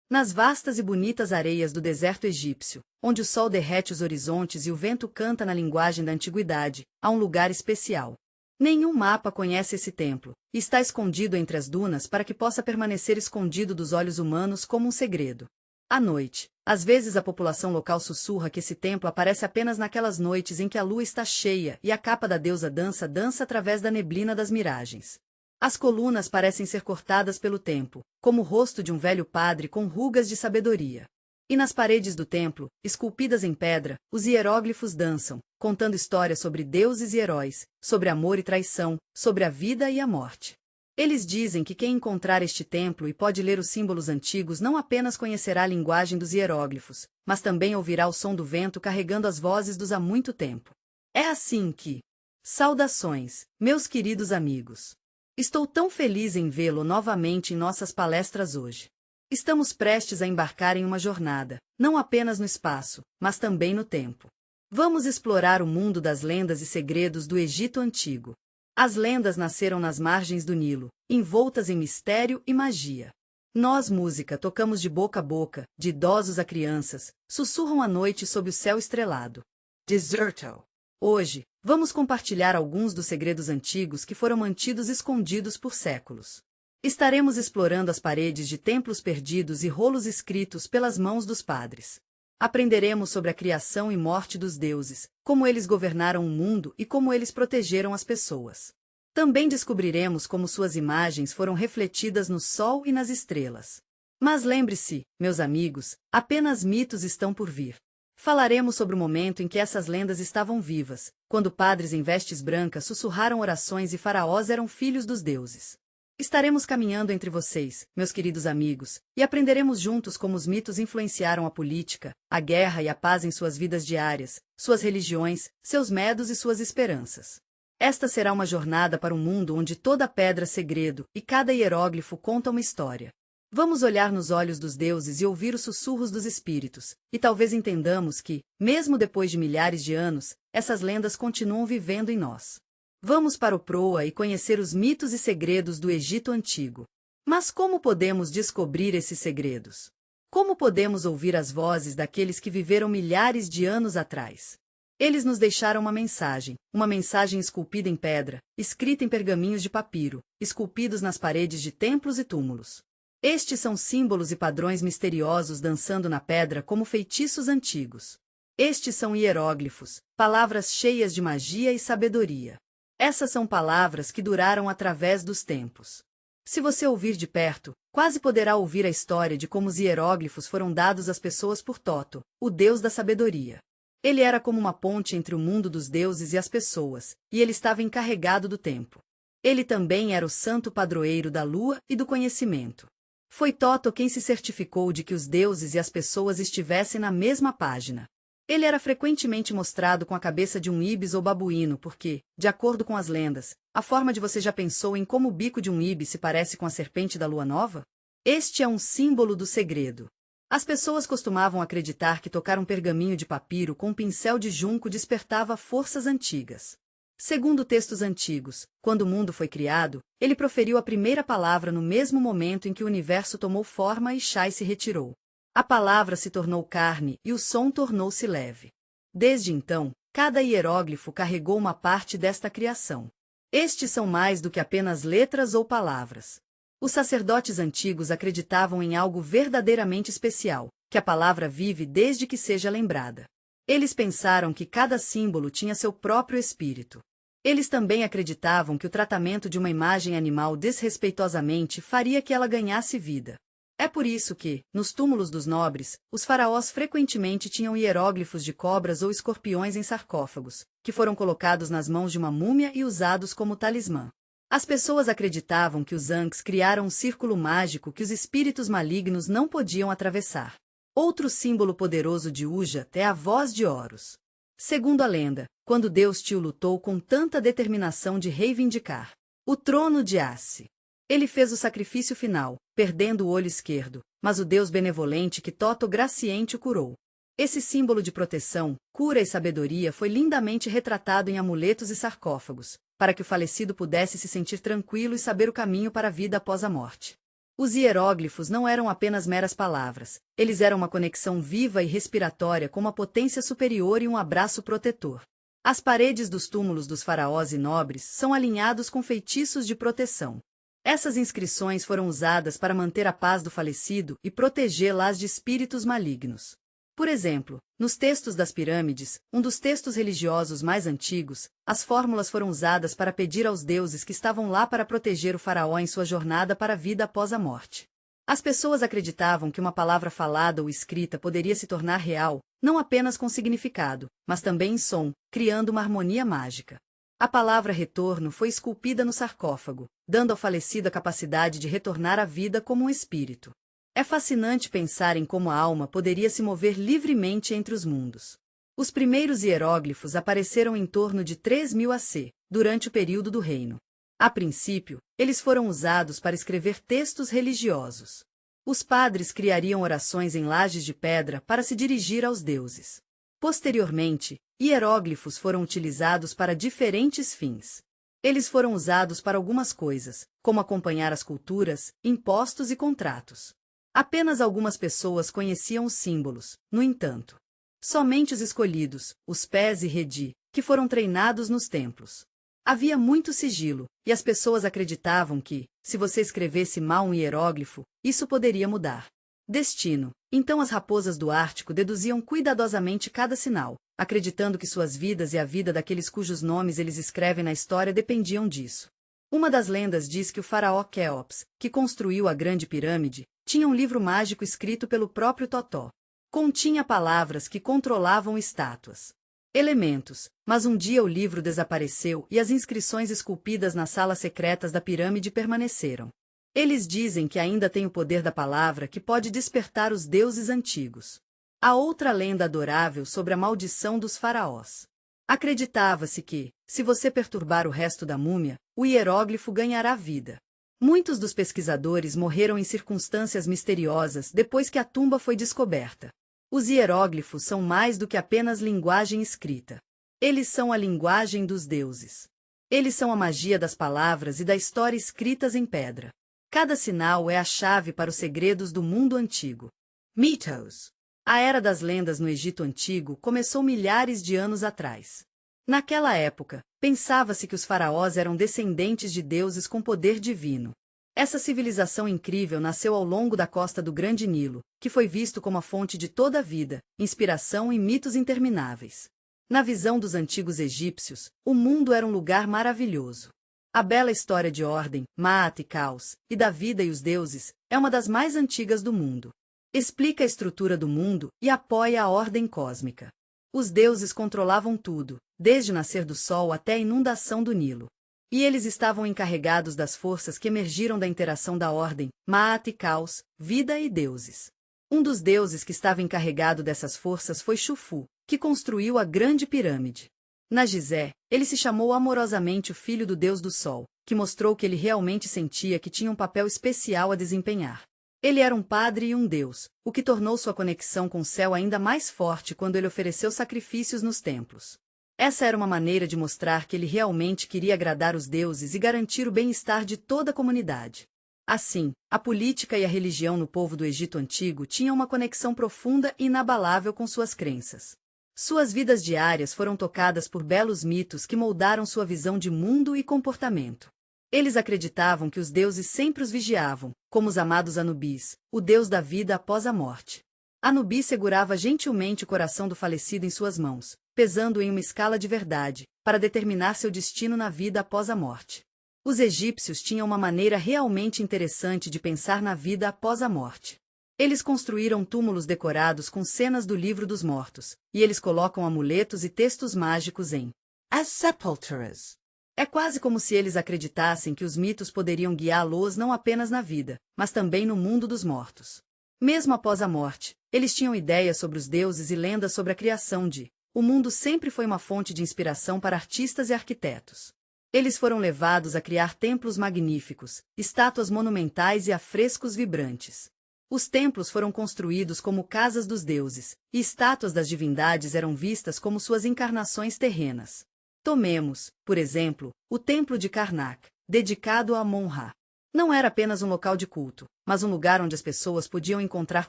Nas vastas e bonitas areias do deserto egípcio, onde o sol derrete os horizontes e o vento canta na linguagem da antiguidade, há um lugar especial. Nenhum mapa conhece esse templo, e está escondido entre as dunas para que possa permanecer escondido dos olhos humanos como um segredo. À noite, às vezes a população local sussurra que esse templo aparece apenas naquelas noites em que a lua está cheia e a capa da deusa dança através da neblina das miragens. As colunas parecem ser cortadas pelo tempo, como o rosto de um velho padre com rugas de sabedoria. E nas paredes do templo, esculpidas em pedra, os hieróglifos dançam, contando histórias sobre deuses e heróis, sobre amor e traição, sobre a vida e a morte. Eles dizem que quem encontrar este templo e pode ler os símbolos antigos não apenas conhecerá a linguagem dos hieróglifos, mas também ouvirá o som do vento carregando as vozes dos há muito tempo. É assim que... Saudações, meus queridos amigos! Estou tão feliz em vê-lo novamente em nossas palestras hoje. Estamos prestes a embarcar em uma jornada, não apenas no espaço, mas também no tempo. Vamos explorar o mundo das lendas e segredos do Egito Antigo. As lendas nasceram nas margens do Nilo, envoltas em mistério e magia. Nós, música, tocamos de boca a boca, de idosos a crianças, sussurram à noite sob o céu estrelado. Deserto. Hoje, vamos compartilhar alguns dos segredos antigos que foram mantidos escondidos por séculos. Estaremos explorando as paredes de templos perdidos e rolos escritos pelas mãos dos padres. Aprenderemos sobre a criação e morte dos deuses, como eles governaram o mundo e como eles protegeram as pessoas. Também descobriremos como suas imagens foram refletidas no sol e nas estrelas. Mas lembre-se, meus amigos, apenas mitos estão por vir. Falaremos sobre o momento em que essas lendas estavam vivas, quando padres em vestes brancas sussurraram orações e faraós eram filhos dos deuses. Estaremos caminhando entre vocês, meus queridos amigos, e aprenderemos juntos como os mitos influenciaram a política, a guerra e a paz em suas vidas diárias, suas religiões, seus medos e suas esperanças. Esta será uma jornada para um mundo onde toda pedra é segredo e cada hieróglifo conta uma história. Vamos olhar nos olhos dos deuses e ouvir os sussurros dos espíritos, e talvez entendamos que, mesmo depois de milhares de anos, essas lendas continuam vivendo em nós. Vamos para o Proa e conhecer os mitos e segredos do Egito Antigo. Mas como podemos descobrir esses segredos? Como podemos ouvir as vozes daqueles que viveram milhares de anos atrás? Eles nos deixaram uma mensagem esculpida em pedra, escrita em pergaminhos de papiro, esculpidos nas paredes de templos e túmulos. Estes são símbolos e padrões misteriosos dançando na pedra como feitiços antigos. Estes são hieróglifos, palavras cheias de magia e sabedoria. Essas são palavras que duraram através dos tempos. Se você ouvir de perto, quase poderá ouvir a história de como os hieróglifos foram dados às pessoas por Toto, o deus da sabedoria. Ele era como uma ponte entre o mundo dos deuses e as pessoas, e ele estava encarregado do tempo. Ele também era o santo padroeiro da lua e do conhecimento. Foi Toto quem se certificou de que os deuses e as pessoas estivessem na mesma página. Ele era frequentemente mostrado com a cabeça de um íbis ou babuíno porque, de acordo com as lendas, a forma de você já pensou em como o bico de um íbis se parece com a serpente da lua nova? Este é um símbolo do segredo. As pessoas costumavam acreditar que tocar um pergaminho de papiro com um pincel de junco despertava forças antigas. Segundo textos antigos, quando o mundo foi criado, ele proferiu a primeira palavra no mesmo momento em que o universo tomou forma e Shai se retirou. A palavra se tornou carne e o som tornou-se leve. Desde então, cada hieróglifo carregou uma parte desta criação. Estes são mais do que apenas letras ou palavras. Os sacerdotes antigos acreditavam em algo verdadeiramente especial, que a palavra vive desde que seja lembrada. Eles pensaram que cada símbolo tinha seu próprio espírito. Eles também acreditavam que o tratamento de uma imagem animal desrespeitosamente faria que ela ganhasse vida. É por isso que, nos túmulos dos nobres, os faraós frequentemente tinham hieróglifos de cobras ou escorpiões em sarcófagos, que foram colocados nas mãos de uma múmia e usados como talismã. As pessoas acreditavam que os Ankhs criaram um círculo mágico que os espíritos malignos não podiam atravessar. Outro símbolo poderoso de Ujat é a voz de Horus. Segundo a lenda, quando Deus Tio lutou com tanta determinação de reivindicar o trono de Assi, ele fez o sacrifício final, perdendo o olho esquerdo, mas o Deus benevolente que Toto Graciente o curou. Esse símbolo de proteção, cura e sabedoria foi lindamente retratado em amuletos e sarcófagos, para que o falecido pudesse se sentir tranquilo e saber o caminho para a vida após a morte. Os hieróglifos não eram apenas meras palavras, eles eram uma conexão viva e respiratória com uma potência superior e um abraço protetor. As paredes dos túmulos dos faraós e nobres são alinhados com feitiços de proteção. Essas inscrições foram usadas para manter a paz do falecido e protegê-las de espíritos malignos. Por exemplo, nos textos das pirâmides, um dos textos religiosos mais antigos, as fórmulas foram usadas para pedir aos deuses que estavam lá para proteger o faraó em sua jornada para a vida após a morte. As pessoas acreditavam que uma palavra falada ou escrita poderia se tornar real, não apenas com significado, mas também em som, criando uma harmonia mágica. A palavra retorno foi esculpida no sarcófago, dando ao falecido a capacidade de retornar à vida como um espírito. É fascinante pensar em como a alma poderia se mover livremente entre os mundos. Os primeiros hieróglifos apareceram em torno de 3000 AC, durante o período do reino. A princípio, eles foram usados para escrever textos religiosos. Os padres criariam orações em lajes de pedra para se dirigir aos deuses. Posteriormente, hieróglifos foram utilizados para diferentes fins. Eles foram usados para algumas coisas, como acompanhar as culturas, impostos e contratos. Apenas algumas pessoas conheciam os símbolos, no entanto. Somente os escolhidos, os pés e redi, que foram treinados nos templos. Havia muito sigilo, e as pessoas acreditavam que, se você escrevesse mal um hieróglifo, isso poderia mudar destino. Então as raposas do Ártico deduziam cuidadosamente cada sinal, acreditando que suas vidas e a vida daqueles cujos nomes eles escrevem na história dependiam disso. Uma das lendas diz que o faraó Quéops, que construiu a Grande Pirâmide, tinha um livro mágico escrito pelo próprio Totó. Continha palavras que controlavam estátuas, elementos, mas um dia o livro desapareceu e as inscrições esculpidas nas salas secretas da pirâmide permaneceram. Eles dizem que ainda tem o poder da palavra que pode despertar os deuses antigos. Há outra lenda adorável sobre a maldição dos faraós. Acreditava-se que, se você perturbar o resto da múmia, o hieróglifo ganhará vida. Muitos dos pesquisadores morreram em circunstâncias misteriosas depois que a tumba foi descoberta. Os hieróglifos são mais do que apenas linguagem escrita. Eles são a linguagem dos deuses. Eles são a magia das palavras e da história escritas em pedra. Cada sinal é a chave para os segredos do mundo antigo. Mitos. A era das lendas no Egito Antigo começou milhares de anos atrás. Naquela época, pensava-se que os faraós eram descendentes de deuses com poder divino. Essa civilização incrível nasceu ao longo da costa do Grande Nilo, que foi visto como a fonte de toda a vida, inspiração e mitos intermináveis. Na visão dos antigos egípcios, o mundo era um lugar maravilhoso. A bela história de ordem, Maat e caos, e da vida e os deuses, é uma das mais antigas do mundo. Explica a estrutura do mundo e apoia a ordem cósmica. Os deuses controlavam tudo, desde o nascer do sol até a inundação do Nilo. E eles estavam encarregados das forças que emergiram da interação da ordem, Maat e caos, vida e deuses. Um dos deuses que estava encarregado dessas forças foi Xufu, que construiu a Grande Pirâmide. Na Gizé, ele se chamou amorosamente o filho do deus do sol, que mostrou que ele realmente sentia que tinha um papel especial a desempenhar. Ele era um padre e um deus, o que tornou sua conexão com o céu ainda mais forte quando ele ofereceu sacrifícios nos templos. Essa era uma maneira de mostrar que ele realmente queria agradar os deuses e garantir o bem-estar de toda a comunidade. Assim, a política e a religião no povo do Egito Antigo tinham uma conexão profunda e inabalável com suas crenças. Suas vidas diárias foram tocadas por belos mitos que moldaram sua visão de mundo e comportamento. Eles acreditavam que os deuses sempre os vigiavam, como os amados Anubis, o deus da vida após a morte. Anubis segurava gentilmente o coração do falecido em suas mãos, pesando em uma escala de verdade, para determinar seu destino na vida após a morte. Os egípcios tinham uma maneira realmente interessante de pensar na vida após a morte. Eles construíram túmulos decorados com cenas do livro dos mortos, e eles colocam amuletos e textos mágicos em as sepulturas. É quase como se eles acreditassem que os mitos poderiam guiá-los não apenas na vida, mas também no mundo dos mortos. Mesmo após a morte, eles tinham ideias sobre os deuses e lendas sobre a criação de. O mundo sempre foi uma fonte de inspiração para artistas e arquitetos. Eles foram levados a criar templos magníficos, estátuas monumentais e afrescos vibrantes. Os templos foram construídos como casas dos deuses, e estátuas das divindades eram vistas como suas encarnações terrenas. Tomemos, por exemplo, o Templo de Karnak, dedicado a Amon-Ra. Não era apenas um local de culto, mas um lugar onde as pessoas podiam encontrar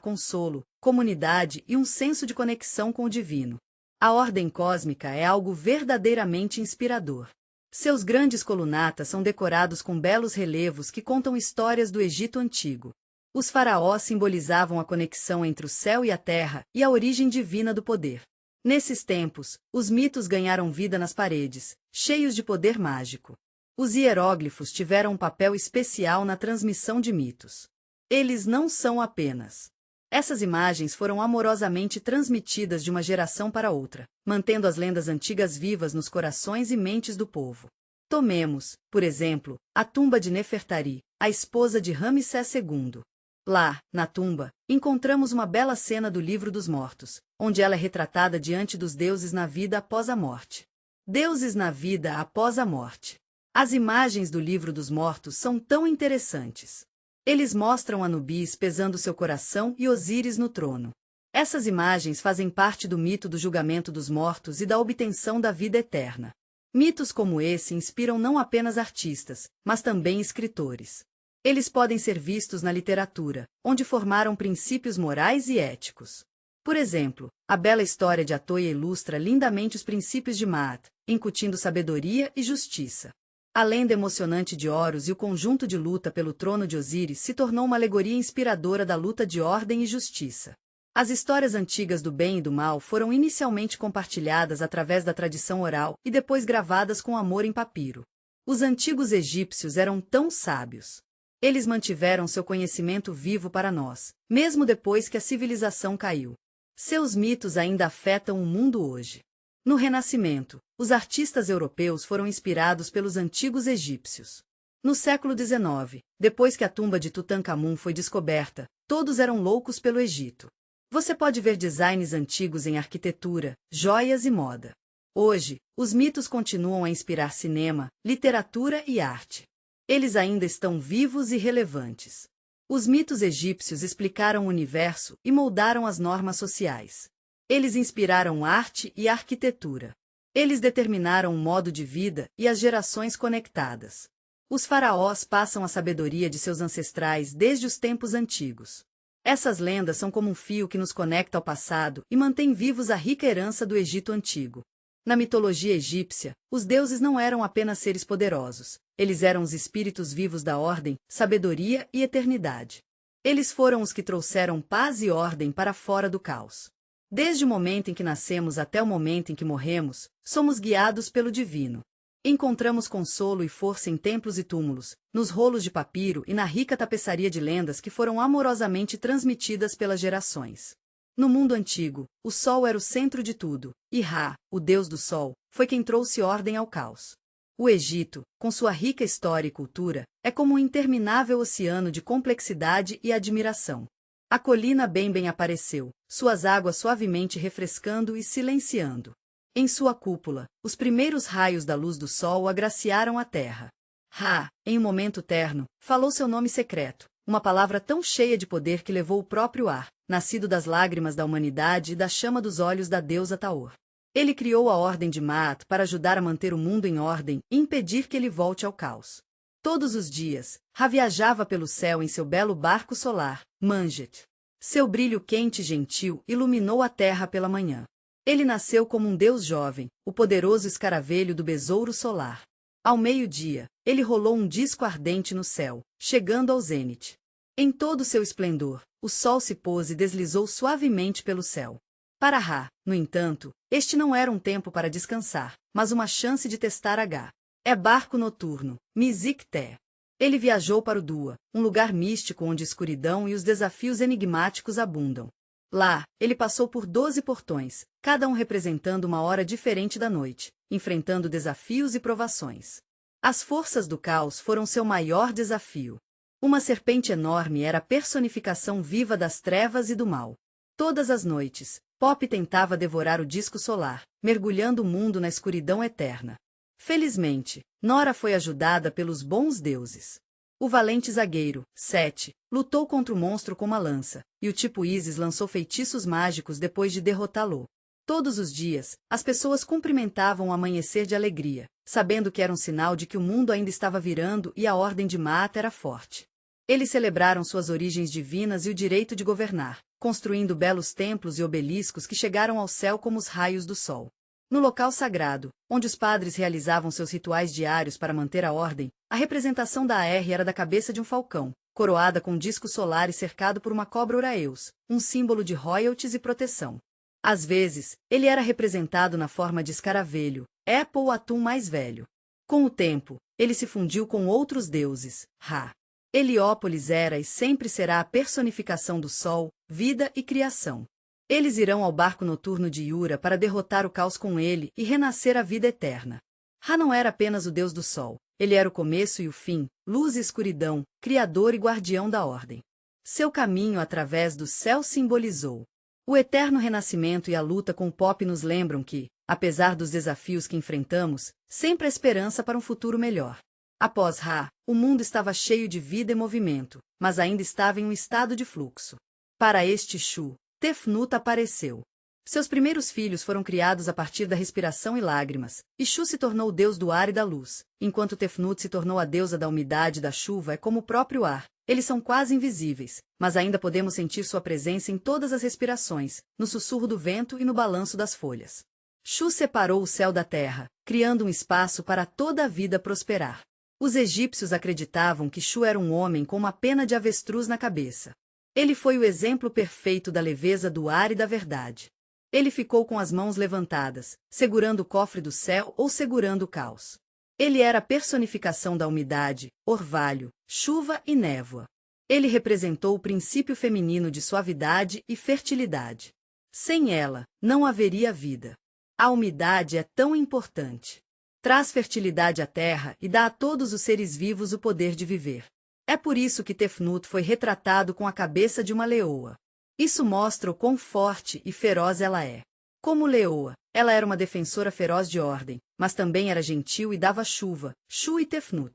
consolo, comunidade e um senso de conexão com o divino. A ordem cósmica é algo verdadeiramente inspirador. Seus grandes colunatas são decorados com belos relevos que contam histórias do Egito Antigo. Os faraós simbolizavam a conexão entre o céu e a terra e a origem divina do poder. Nesses tempos, os mitos ganharam vida nas paredes, cheios de poder mágico. Os hieróglifos tiveram um papel especial na transmissão de mitos. Eles não são apenas. Essas imagens foram amorosamente transmitidas de uma geração para outra, mantendo as lendas antigas vivas nos corações e mentes do povo. Tomemos, por exemplo, a tumba de Nefertari, a esposa de Ramsés II. Lá, na tumba, encontramos uma bela cena do Livro dos Mortos, onde ela é retratada diante dos deuses na vida após a morte. Deuses na vida após a morte. As imagens do Livro dos Mortos são tão interessantes. Eles mostram Anubis pesando seu coração e Osíris no trono. Essas imagens fazem parte do mito do julgamento dos mortos e da obtenção da vida eterna. Mitos como esse inspiram não apenas artistas, mas também escritores. Eles podem ser vistos na literatura, onde formaram princípios morais e éticos. Por exemplo, a bela história de Atoia ilustra lindamente os princípios de Maat, incutindo sabedoria e justiça. A lenda emocionante de Horus e o conjunto de luta pelo trono de Osíris se tornou uma alegoria inspiradora da luta de ordem e justiça. As histórias antigas do bem e do mal foram inicialmente compartilhadas através da tradição oral e depois gravadas com amor em papiro. Os antigos egípcios eram tão sábios. Eles mantiveram seu conhecimento vivo para nós, mesmo depois que a civilização caiu. Seus mitos ainda afetam o mundo hoje. No Renascimento, os artistas europeus foram inspirados pelos antigos egípcios. No século XIX, depois que a tumba de Tutankhamun foi descoberta, todos eram loucos pelo Egito. Você pode ver designs antigos em arquitetura, joias e moda. Hoje, os mitos continuam a inspirar cinema, literatura e arte. Eles ainda estão vivos e relevantes. Os mitos egípcios explicaram o universo e moldaram as normas sociais. Eles inspiraram arte e arquitetura. Eles determinaram o modo de vida e as gerações conectadas. Os faraós passam a sabedoria de seus ancestrais desde os tempos antigos. Essas lendas são como um fio que nos conecta ao passado e mantém vivos a rica herança do Egito Antigo. Na mitologia egípcia, os deuses não eram apenas seres poderosos, eles eram os espíritos vivos da ordem, sabedoria e eternidade. Eles foram os que trouxeram paz e ordem para fora do caos. Desde o momento em que nascemos até o momento em que morremos, somos guiados pelo divino. Encontramos consolo e força em templos e túmulos, nos rolos de papiro e na rica tapeçaria de lendas que foram amorosamente transmitidas pelas gerações. No mundo antigo, o sol era o centro de tudo, e Ra, o deus do sol, foi quem trouxe ordem ao caos. O Egito, com sua rica história e cultura, é como um interminável oceano de complexidade e admiração. A colina Bemben apareceu, suas águas suavemente refrescando e silenciando. Em sua cúpula, os primeiros raios da luz do sol agraciaram a terra. Ra, em um momento terno, falou seu nome secreto, uma palavra tão cheia de poder que levou o próprio ar, nascido das lágrimas da humanidade e da chama dos olhos da deusa Taor. Ele criou a Ordem de Maat para ajudar a manter o mundo em ordem e impedir que ele volte ao caos. Todos os dias, Ra viajava pelo céu em seu belo barco solar, Manjet. Seu brilho quente e gentil iluminou a terra pela manhã. Ele nasceu como um deus jovem, o poderoso escaravelho do besouro solar. Ao meio-dia, ele rolou um disco ardente no céu, chegando ao zênite. Em todo seu esplendor, o sol se pôs e deslizou suavemente pelo céu. Para Ra, no entanto, este não era um tempo para descansar, mas uma chance de testar H. É barco noturno, Mizik-Té. Ele viajou para o Dua, um lugar místico onde a escuridão e os desafios enigmáticos abundam. Lá, ele passou por 12 portões, cada um representando uma hora diferente da noite, enfrentando desafios e provações. As forças do caos foram seu maior desafio. Uma serpente enorme era a personificação viva das trevas e do mal. Todas as noites, Pop tentava devorar o disco solar, mergulhando o mundo na escuridão eterna. Felizmente, Nora foi ajudada pelos bons deuses. O valente zagueiro, Sete, lutou contra o monstro com uma lança, e o tipo Isis lançou feitiços mágicos depois de derrotá-lo. Todos os dias, as pessoas cumprimentavam o amanhecer de alegria, sabendo que era um sinal de que o mundo ainda estava virando e a ordem de Maat era forte. Eles celebraram suas origens divinas e o direito de governar, construindo belos templos e obeliscos que chegaram ao céu como os raios do sol. No local sagrado, onde os padres realizavam seus rituais diários para manter a ordem, a representação da Ar era da cabeça de um falcão, coroada com um disco solar e cercado por uma cobra Uraeus, um símbolo de royalties e proteção. Às vezes, ele era representado na forma de escaravelho, Epo ou atum mais velho. Com o tempo, ele se fundiu com outros deuses, Ra. Heliópolis era e sempre será a personificação do sol, vida e criação. Eles irão ao barco noturno de Yura para derrotar o caos com ele e renascer a vida eterna. Ra não era apenas o deus do sol, ele era o começo e o fim, luz e escuridão, criador e guardião da ordem. Seu caminho através do céu simbolizou o eterno renascimento, e a luta com o Pop nos lembram que, apesar dos desafios que enfrentamos, sempre há esperança para um futuro melhor. Após Ra, o mundo estava cheio de vida e movimento, mas ainda estava em um estado de fluxo. Para este Shu, Tefnut apareceu. Seus primeiros filhos foram criados a partir da respiração e lágrimas, e Shu se tornou o deus do ar e da luz, enquanto Tefnut se tornou a deusa da umidade e da chuva. É como o próprio ar. Eles são quase invisíveis, mas ainda podemos sentir sua presença em todas as respirações, no sussurro do vento e no balanço das folhas. Shu separou o céu da terra, criando um espaço para toda a vida prosperar. Os egípcios acreditavam que Shu era um homem com uma pena de avestruz na cabeça. Ele foi o exemplo perfeito da leveza do ar e da verdade. Ele ficou com as mãos levantadas, segurando o cofre do céu ou segurando o caos. Ele era a personificação da umidade, orvalho, chuva e névoa. Ele representou o princípio feminino de suavidade e fertilidade. Sem ela, não haveria vida. A umidade é tão importante. Traz fertilidade à terra e dá a todos os seres vivos o poder de viver. É por isso que Tefnut foi retratado com a cabeça de uma leoa. Isso mostra o quão forte e feroz ela é. Como leoa, ela era uma defensora feroz de ordem, mas também era gentil e dava chuva, Shu e Tefnut.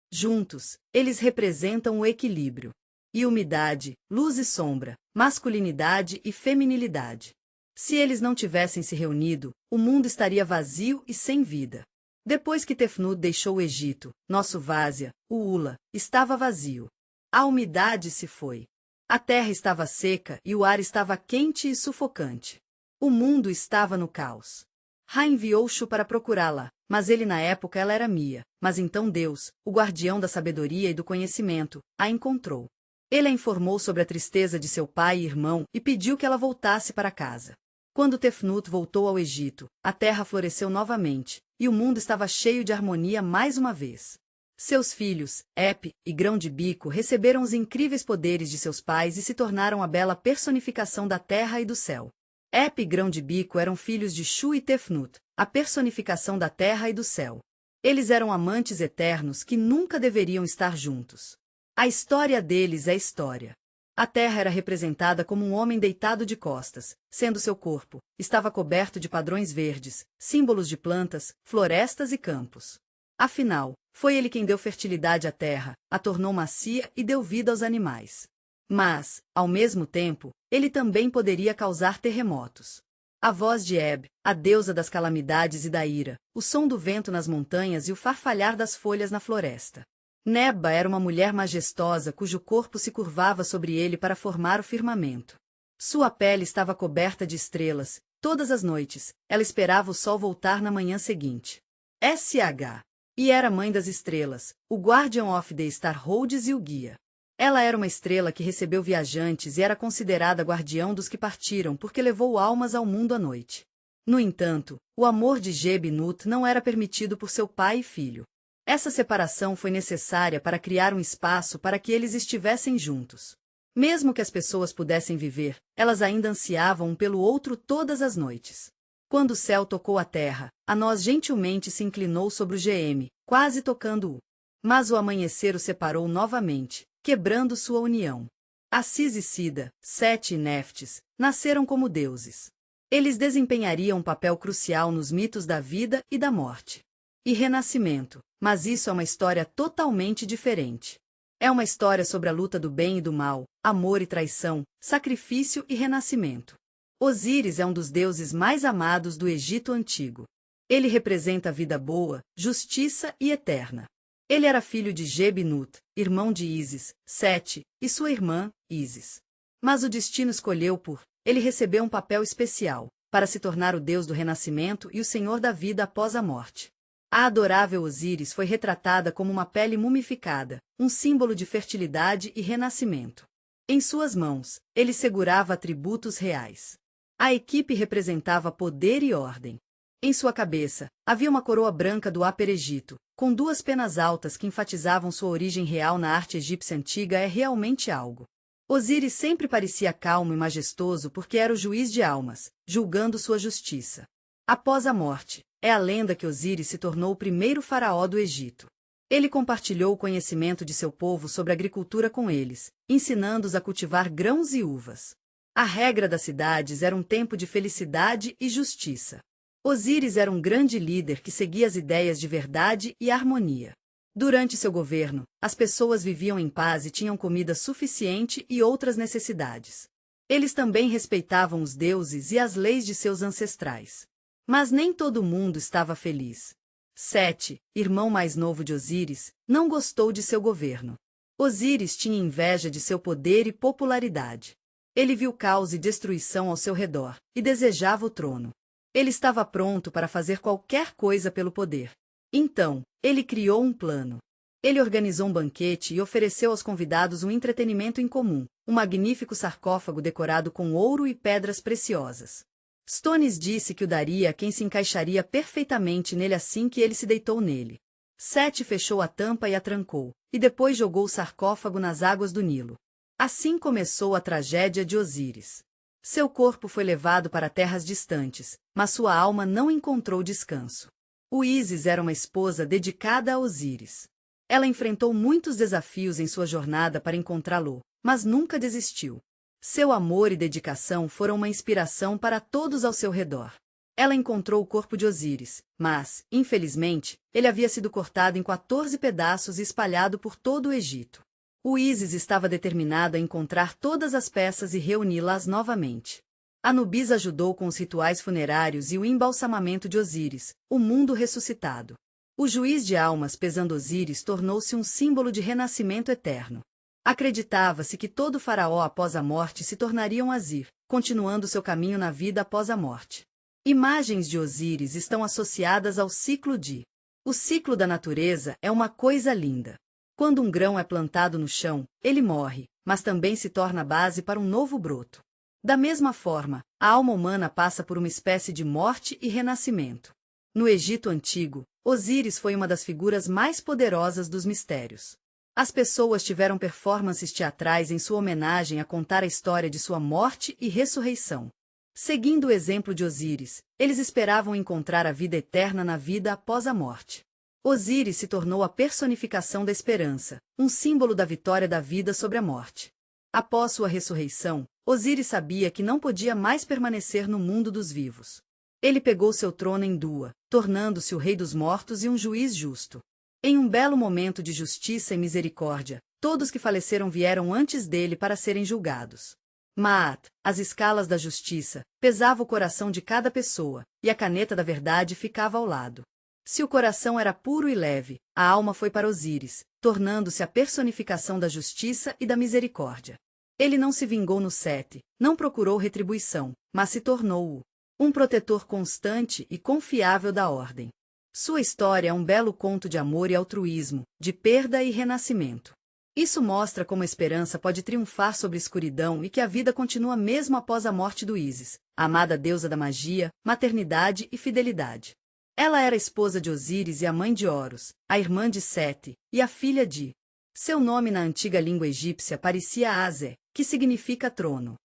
Juntos, eles representam o equilíbrio. E umidade, luz e sombra, masculinidade e feminilidade. Se eles não tivessem se reunido, o mundo estaria vazio e sem vida. Depois que Tefnut deixou o Egito, nosso Vásia, o Ula, estava vazio. A umidade se foi. A terra estava seca e o ar estava quente e sufocante. O mundo estava no caos. Ra enviou Shu para procurá-la, mas na época ela era Mia, mas então Deus, o guardião da sabedoria e do conhecimento, a encontrou. Ele a informou sobre a tristeza de seu pai e irmão e pediu que ela voltasse para casa. Quando Tefnut voltou ao Egito, a terra floresceu novamente, e o mundo estava cheio de harmonia mais uma vez. Seus filhos, Ep e Grão de Bico, receberam os incríveis poderes de seus pais e se tornaram a bela personificação da terra e do céu. Ep e Grão de Bico eram filhos de Shu e Tefnut, a personificação da terra e do céu. Eles eram amantes eternos que nunca deveriam estar juntos. A história deles é história. A terra era representada como um homem deitado de costas, sendo seu corpo, estava coberto de padrões verdes, símbolos de plantas, florestas e campos. Afinal, foi ele quem deu fertilidade à terra, a tornou macia e deu vida aos animais. Mas, ao mesmo tempo, ele também poderia causar terremotos. A voz de Eb, a deusa das calamidades e da ira, o som do vento nas montanhas e o farfalhar das folhas na floresta. Neba era uma mulher majestosa cujo corpo se curvava sobre ele para formar o firmamento. Sua pele estava coberta de estrelas. Todas as noites, ela esperava o sol voltar na manhã seguinte. SH. E era mãe das estrelas, o Guardian of the Starholds e o guia. Ela era uma estrela que recebeu viajantes e era considerada guardião dos que partiram porque levou almas ao mundo à noite. No entanto, o amor de Jeb-Nut não era permitido por seu pai e filho. Essa separação foi necessária para criar um espaço para que eles estivessem juntos. Mesmo que as pessoas pudessem viver, elas ainda ansiavam um pelo outro todas as noites. Quando o céu tocou a terra, a noz gentilmente se inclinou sobre o GM, quase tocando-o. Mas o amanhecer o separou novamente, quebrando sua união. Assis e Sida, Sete e Neftis, nasceram como deuses. Eles desempenhariam um papel crucial nos mitos da vida e da morte. E renascimento, mas isso é uma história totalmente diferente. É uma história sobre a luta do bem e do mal, amor e traição, sacrifício e renascimento. Osíris é um dos deuses mais amados do Egito Antigo. Ele representa a vida boa, justiça e eterna. Ele era filho de Gebnut, irmão de Ísis, Sete, e sua irmã, Ísis. Mas o destino escolheu ele recebeu um papel especial, para se tornar o deus do renascimento e o senhor da vida após a morte. A adorável Osíris foi retratada como uma pele mumificada, um símbolo de fertilidade e renascimento. Em suas mãos, ele segurava atributos reais. A equipe representava poder e ordem. Em sua cabeça, havia uma coroa branca do Upper Egito, com duas penas altas que enfatizavam sua origem real na arte egípcia antiga. É realmente algo. Osíris sempre parecia calmo e majestoso porque era o juiz de almas, julgando sua justiça. Após a morte, é a lenda que Osíris se tornou o primeiro faraó do Egito. Ele compartilhou o conhecimento de seu povo sobre agricultura com eles, ensinando-os a cultivar grãos e uvas. A regra das cidades era um tempo de felicidade e justiça. Osíris era um grande líder que seguia as ideias de verdade e harmonia. Durante seu governo, as pessoas viviam em paz e tinham comida suficiente e outras necessidades. Eles também respeitavam os deuses e as leis de seus ancestrais. Mas nem todo mundo estava feliz. Sete, irmão mais novo de Osíris, não gostou de seu governo. Osíris tinha inveja de seu poder e popularidade. Ele viu caos e destruição ao seu redor, e desejava o trono. Ele estava pronto para fazer qualquer coisa pelo poder. Então, ele criou um plano. Ele organizou um banquete e ofereceu aos convidados um entretenimento em comum, um magnífico sarcófago decorado com ouro e pedras preciosas. Stones disse que o daria a quem se encaixaria perfeitamente nele assim que ele se deitou nele. Sete fechou a tampa e a trancou, e depois jogou o sarcófago nas águas do Nilo. Assim começou a tragédia de Osíris. Seu corpo foi levado para terras distantes, mas sua alma não encontrou descanso. O Ísis era uma esposa dedicada a Osíris. Ela enfrentou muitos desafios em sua jornada para encontrá-lo, mas nunca desistiu. Seu amor e dedicação foram uma inspiração para todos ao seu redor. Ela encontrou o corpo de Osíris, mas, infelizmente, ele havia sido cortado em 14 pedaços e espalhado por todo o Egito. O Ísis estava determinado a encontrar todas as peças e reuni-las novamente. Anubis ajudou com os rituais funerários e o embalsamamento de Osíris, o mundo ressuscitado. O juiz de almas pesando Osíris tornou-se um símbolo de renascimento eterno. Acreditava-se que todo faraó após a morte se tornaria um Azir, continuando seu caminho na vida após a morte. Imagens de Osíris estão associadas ao ciclo de. O ciclo da natureza é uma coisa linda. Quando um grão é plantado no chão, ele morre, mas também se torna base para um novo broto. Da mesma forma, a alma humana passa por uma espécie de morte e renascimento. No Egito Antigo, Osíris foi uma das figuras mais poderosas dos mistérios. As pessoas tiveram performances teatrais em sua homenagem a contar a história de sua morte e ressurreição. Seguindo o exemplo de Osíris, eles esperavam encontrar a vida eterna na vida após a morte. Osíris se tornou a personificação da esperança, um símbolo da vitória da vida sobre a morte. Após sua ressurreição, Osíris sabia que não podia mais permanecer no mundo dos vivos. Ele pegou seu trono em Dua, tornando-se o rei dos mortos e um juiz justo. Em um belo momento de justiça e misericórdia, todos que faleceram vieram antes dele para serem julgados. Maat, as escalas da justiça, pesava o coração de cada pessoa, e a caneta da verdade ficava ao lado. Se o coração era puro e leve, a alma foi para Osíris, tornando-se a personificação da justiça e da misericórdia. Ele não se vingou no Sete, não procurou retribuição, mas se tornou um protetor constante e confiável da ordem. Sua história é um belo conto de amor e altruísmo, de perda e renascimento. Isso mostra como a esperança pode triunfar sobre a escuridão e que a vida continua mesmo após a morte do Ísis, a amada deusa da magia, maternidade e fidelidade. Ela era a esposa de Osíris e a mãe de Horus, a irmã de Sete, e a filha de. Seu nome na antiga língua egípcia parecia Azé, que significa trono.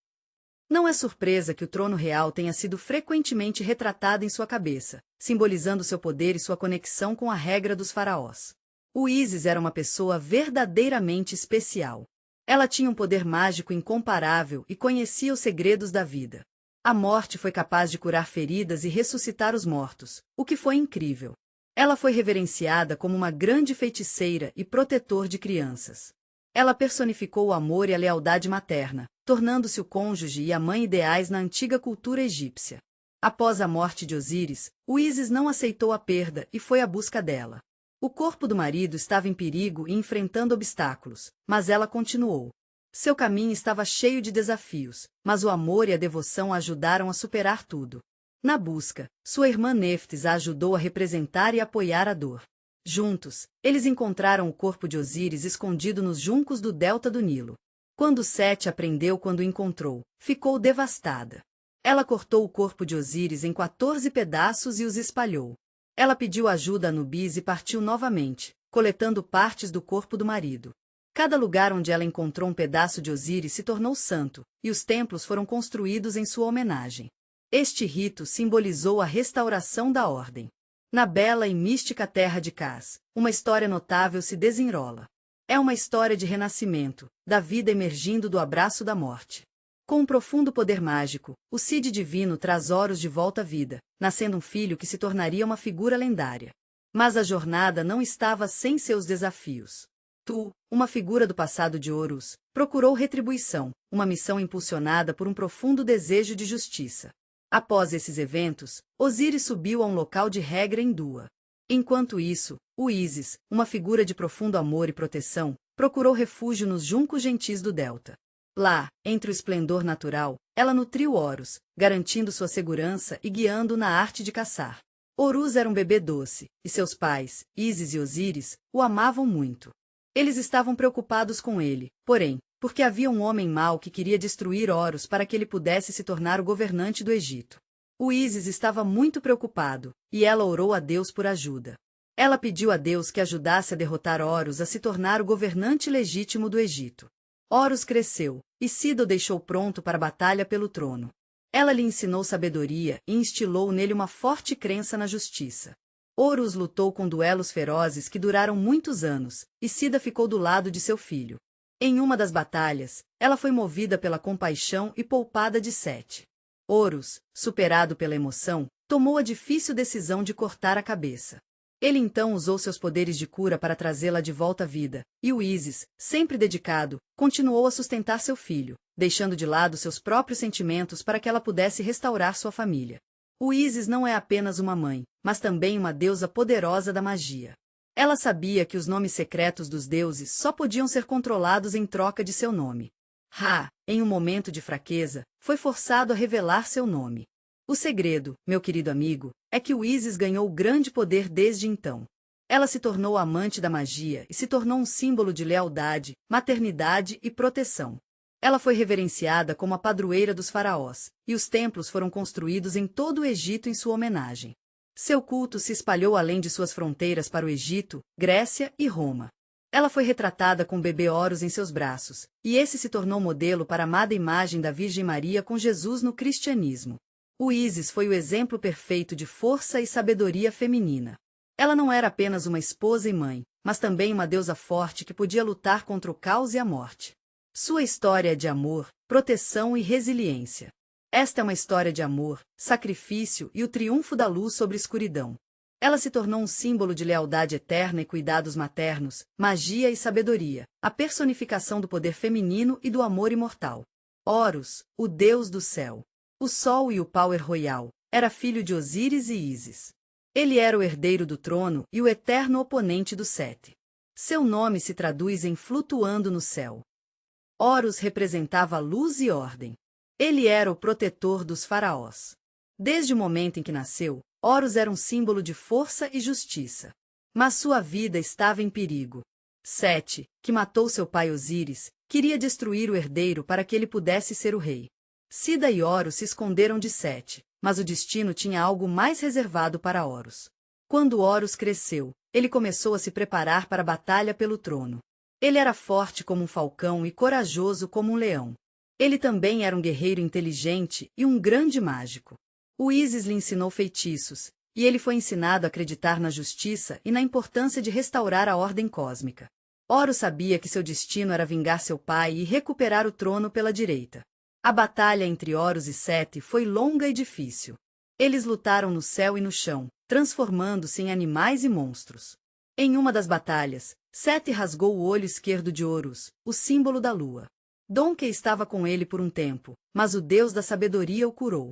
Não é surpresa que o trono real tenha sido frequentemente retratado em sua cabeça, simbolizando seu poder e sua conexão com a regra dos faraós. O Ísis era uma pessoa verdadeiramente especial. Ela tinha um poder mágico incomparável e conhecia os segredos da vida. A morte foi capaz de curar feridas e ressuscitar os mortos, o que foi incrível. Ela foi reverenciada como uma grande feiticeira e protetor de crianças. Ela personificou o amor e a lealdade materna, tornando-se o cônjuge e a mãe ideais na antiga cultura egípcia. Após a morte de Osíris, o Ísis não aceitou a perda e foi à busca dela. O corpo do marido estava em perigo e enfrentando obstáculos, mas ela continuou. Seu caminho estava cheio de desafios, mas o amor e a devoção a ajudaram a superar tudo. Na busca, sua irmã Neftis a ajudou a representar e apoiar a dor. Juntos, eles encontraram o corpo de Osíris escondido nos juncos do delta do Nilo. Quando Sete aprendeu quando o encontrou, ficou devastada. Ela cortou o corpo de Osíris em 14 pedaços e os espalhou. Ela pediu ajuda a Anubis e partiu novamente, coletando partes do corpo do marido. Cada lugar onde ela encontrou um pedaço de Osíris se tornou santo, e os templos foram construídos em sua homenagem. Este rito simbolizou a restauração da ordem. Na bela e mística terra de Cás, uma história notável se desenrola. É uma história de renascimento, da vida emergindo do abraço da morte. Com um profundo poder mágico, o Cid divino traz Horus de volta à vida, nascendo um filho que se tornaria uma figura lendária. Mas a jornada não estava sem seus desafios. Tu, uma figura do passado de Horus, procurou retribuição, uma missão impulsionada por um profundo desejo de justiça. Após esses eventos, Osíris subiu a um local de regra em Dua. Enquanto isso, o Ísis, uma figura de profundo amor e proteção, procurou refúgio nos juncos gentis do delta. Lá, entre o esplendor natural, ela nutriu Horus, garantindo sua segurança e guiando-o na arte de caçar. Horus era um bebê doce, e seus pais, Ísis e Osíris, o amavam muito. Eles estavam preocupados com ele, porém, porque havia um homem mau que queria destruir Horus para que ele pudesse se tornar o governante do Egito. O Ísis estava muito preocupado, e ela orou a Deus por ajuda. Ela pediu a Deus que ajudasse a derrotar Horus a se tornar o governante legítimo do Egito. Horus cresceu, e Cida o deixou pronto para a batalha pelo trono. Ela lhe ensinou sabedoria e instilou nele uma forte crença na justiça. Horus lutou com duelos ferozes que duraram muitos anos, e Cida ficou do lado de seu filho. Em uma das batalhas, ela foi movida pela compaixão e poupada de Sete. Horus, superado pela emoção, tomou a difícil decisão de cortar a cabeça. Ele então usou seus poderes de cura para trazê-la de volta à vida, e o Ísis, sempre dedicado, continuou a sustentar seu filho, deixando de lado seus próprios sentimentos para que ela pudesse restaurar sua família. O Ísis não é apenas uma mãe, mas também uma deusa poderosa da magia. Ela sabia que os nomes secretos dos deuses só podiam ser controlados em troca de seu nome. Ra, em um momento de fraqueza, foi forçado a revelar seu nome. O segredo, meu querido amigo, é que o Ísis ganhou grande poder desde então. Ela se tornou amante da magia e se tornou um símbolo de lealdade, maternidade e proteção. Ela foi reverenciada como a padroeira dos faraós, e os templos foram construídos em todo o Egito em sua homenagem. Seu culto se espalhou além de suas fronteiras para o Egito, Grécia e Roma. Ela foi retratada com o bebê Horus em seus braços, e esse se tornou modelo para a amada imagem da Virgem Maria com Jesus no cristianismo. O Ísis foi o exemplo perfeito de força e sabedoria feminina. Ela não era apenas uma esposa e mãe, mas também uma deusa forte que podia lutar contra o caos e a morte. Sua história é de amor, proteção e resiliência. Esta é uma história de amor, sacrifício e o triunfo da luz sobre a escuridão. Ela se tornou um símbolo de lealdade eterna e cuidados maternos, magia e sabedoria, a personificação do poder feminino e do amor imortal. Horus, o deus do céu. O Sol e o Power Royal, era filho de Osíris e Ísis. Ele era o herdeiro do trono e o eterno oponente do Sete. Seu nome se traduz em flutuando no céu. Horus representava luz e ordem. Ele era o protetor dos faraós. Desde o momento em que nasceu, Horus era um símbolo de força e justiça. Mas sua vida estava em perigo. Sete, que matou seu pai Osíris, queria destruir o herdeiro para que ele pudesse ser o rei. Cida e Horus se esconderam de Sete, mas o destino tinha algo mais reservado para Horus. Quando Horus cresceu, ele começou a se preparar para a batalha pelo trono. Ele era forte como um falcão e corajoso como um leão. Ele também era um guerreiro inteligente e um grande mágico. O Ísis lhe ensinou feitiços, e ele foi ensinado a acreditar na justiça e na importância de restaurar a ordem cósmica. Horus sabia que seu destino era vingar seu pai e recuperar o trono pela direita. A batalha entre Horus e Sete foi longa e difícil. Eles lutaram no céu e no chão, transformando-se em animais e monstros. Em uma das batalhas, Sete rasgou o olho esquerdo de Horus, o símbolo da lua. Donkey estava com ele por um tempo, mas o deus da sabedoria o curou.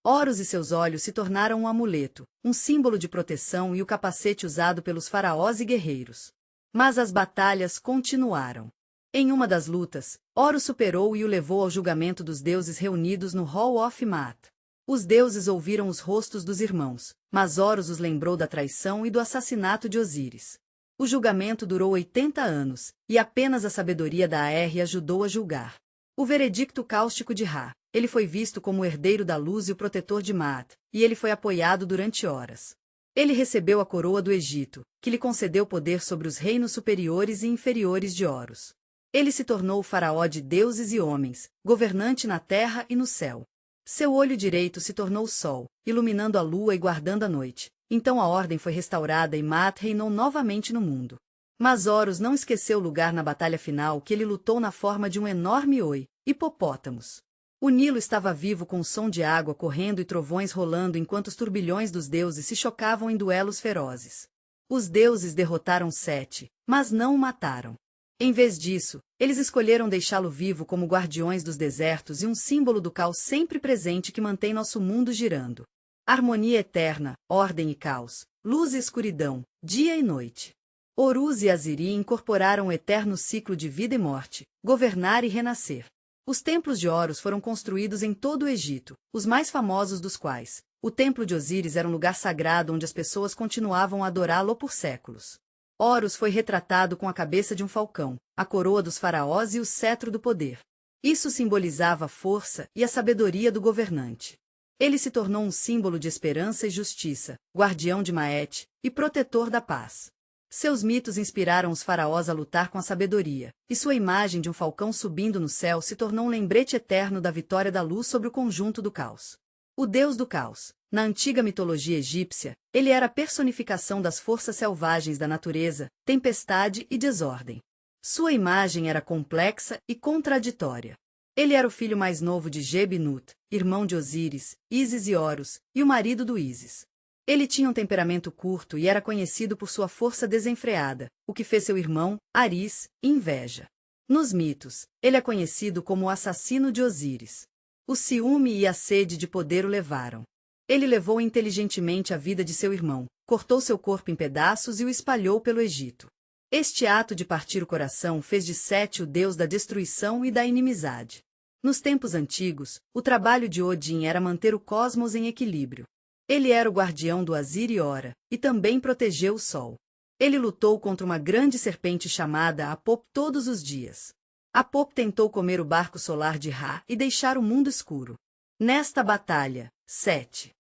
Horus e seus olhos se tornaram um amuleto, um símbolo de proteção e o capacete usado pelos faraós e guerreiros. Mas as batalhas continuaram. Em uma das lutas, Horus superou e o levou ao julgamento dos deuses reunidos no Hall of Maat. Os deuses ouviram os rostos dos irmãos, mas Horus os lembrou da traição e do assassinato de Osíris. O julgamento durou 80 anos, e apenas a sabedoria da Aerre ajudou a julgar. O veredicto cáustico de Ra. Ele foi visto como o herdeiro da luz e o protetor de Maat, e ele foi apoiado durante horas. Ele recebeu a coroa do Egito, que lhe concedeu poder sobre os reinos superiores e inferiores de Horus. Ele se tornou o faraó de deuses e homens, governante na terra e no céu. Seu olho direito se tornou o sol, iluminando a lua e guardando a noite. Então a ordem foi restaurada e Maat reinou novamente no mundo. Mas Horus não esqueceu o lugar na batalha final que ele lutou na forma de um enorme hipopótamos. O Nilo estava vivo com o som de água correndo e trovões rolando enquanto os turbilhões dos deuses se chocavam em duelos ferozes. Os deuses derrotaram Sete, mas não o mataram. Em vez disso, eles escolheram deixá-lo vivo como guardiões dos desertos e um símbolo do caos sempre presente que mantém nosso mundo girando. Harmonia eterna, ordem e caos, luz e escuridão, dia e noite. Horus e Aziri incorporaram o eterno ciclo de vida e morte, governar e renascer. Os templos de Horus foram construídos em todo o Egito, os mais famosos dos quais, o templo de Osíris era um lugar sagrado onde as pessoas continuavam a adorá-lo por séculos. Horus foi retratado com a cabeça de um falcão, a coroa dos faraós e o cetro do poder. Isso simbolizava a força e a sabedoria do governante. Ele se tornou um símbolo de esperança e justiça, guardião de Maete e protetor da paz. Seus mitos inspiraram os faraós a lutar com a sabedoria, e sua imagem de um falcão subindo no céu se tornou um lembrete eterno da vitória da luz sobre o conjunto do caos. O deus do caos. Na antiga mitologia egípcia, ele era a personificação das forças selvagens da natureza, tempestade e desordem. Sua imagem era complexa e contraditória. Ele era o filho mais novo de Geb-Nut, irmão de Osíris, Ísis e Horus, e o marido do Ísis. Ele tinha um temperamento curto e era conhecido por sua força desenfreada, o que fez seu irmão, Aris, inveja. Nos mitos, ele é conhecido como o assassino de Osíris. O ciúme e a sede de poder o levaram. Ele levou inteligentemente a vida de seu irmão, cortou seu corpo em pedaços e o espalhou pelo Egito. Este ato de partir o coração fez de Sete o deus da destruição e da inimizade. Nos tempos antigos, o trabalho de Odin era manter o cosmos em equilíbrio. Ele era o guardião do Azir e Hora, e também protegeu o Sol. Ele lutou contra uma grande serpente chamada Apop todos os dias. Apop tentou comer o barco solar de Ra e deixar o mundo escuro. Nesta batalha, Set